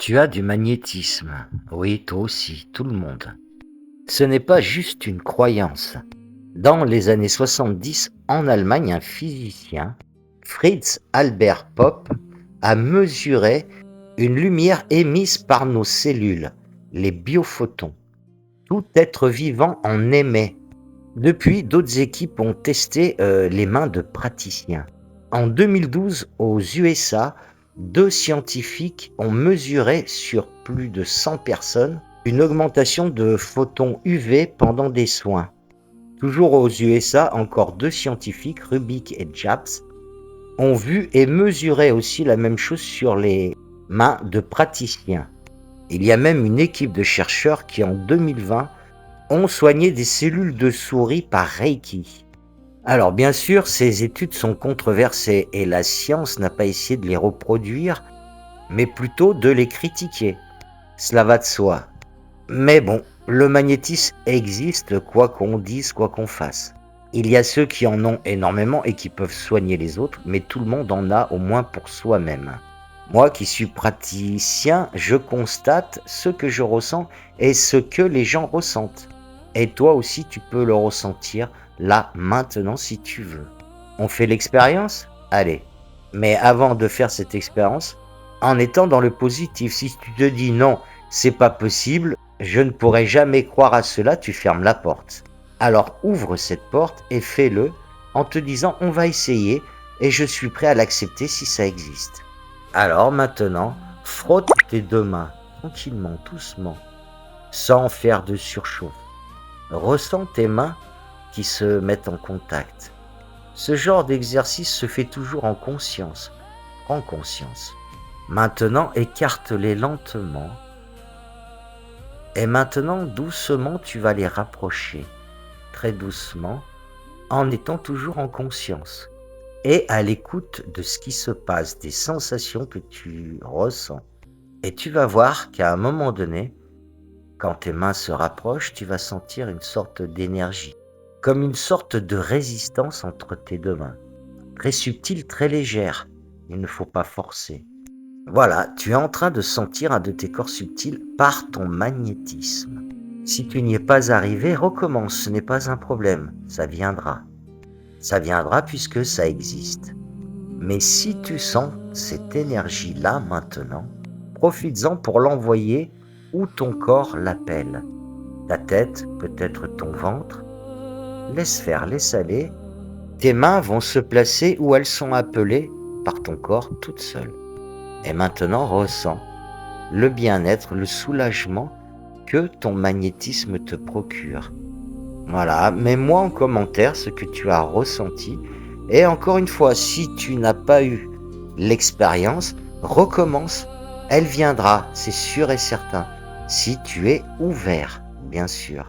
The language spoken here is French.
Tu as du magnétisme. Oui, toi aussi, tout le monde. Ce n'est pas juste une croyance. Dans les années 70, en Allemagne, un physicien, Fritz Albert Popp, a mesuré une lumière émise par nos cellules, les biophotons. Tout être vivant en émet. Depuis, d'autres équipes ont testé les mains de praticiens. En 2012, aux USA, 2 scientifiques ont mesuré sur plus de 100 personnes une augmentation de photons UV pendant des soins. Toujours aux USA, encore 2 scientifiques, Rubik et Japs, ont vu et mesuré aussi la même chose sur les mains de praticiens. Il y a même une équipe de chercheurs qui, en 2020, ont soigné des cellules de souris par Reiki. Alors bien sûr, ces études sont controversées et la science n'a pas essayé de les reproduire, mais plutôt de les critiquer. Cela va de soi. Mais bon, le magnétisme existe quoi qu'on dise, quoi qu'on fasse. Il y a ceux qui en ont énormément et qui peuvent soigner les autres, mais tout le monde en a au moins pour soi-même. Moi qui suis praticien, je constate ce que je ressens et ce que les gens ressentent. Et toi aussi, tu peux le ressentir là, maintenant, si tu veux. On fait l'expérience? Allez. Mais avant de faire cette expérience, en étant dans le positif, si tu te dis non, c'est pas possible, je ne pourrai jamais croire à cela, tu fermes la porte. Alors ouvre cette porte et fais-le en te disant on va essayer et je suis prêt à l'accepter si ça existe. Alors maintenant, frotte tes 2 mains, tranquillement, doucement, sans faire de surchauffe. Ressens tes mains qui se mettent en contact. Ce genre d'exercice se fait toujours en conscience. Prends conscience. Maintenant, écarte-les lentement. Et maintenant, doucement, tu vas les rapprocher. Très doucement, en étant toujours en conscience. Et à l'écoute de ce qui se passe, des sensations que tu ressens. Et tu vas voir qu'à un moment donné, quand tes mains se rapprochent, tu vas sentir une sorte d'énergie, comme une sorte de résistance entre tes 2 mains. Très subtile, très légère. Il ne faut pas forcer. Voilà, tu es en train de sentir un de tes corps subtils par ton magnétisme. Si tu n'y es pas arrivé, recommence, ce n'est pas un problème, ça viendra. Ça viendra puisque ça existe. Mais si tu sens cette énergie-là maintenant, profites-en pour l'envoyer où ton corps l'appelle. Ta tête, peut-être ton ventre. Laisse faire, laisse aller. Tes mains vont se placer où elles sont appelées par ton corps toutes seules. Et maintenant, ressens le bien-être, le soulagement que ton magnétisme te procure. Voilà, mets-moi en commentaire ce que tu as ressenti. Et encore une fois, si tu n'as pas eu l'expérience, recommence. Elle viendra, c'est sûr et certain, si tu es ouvert, bien sûr.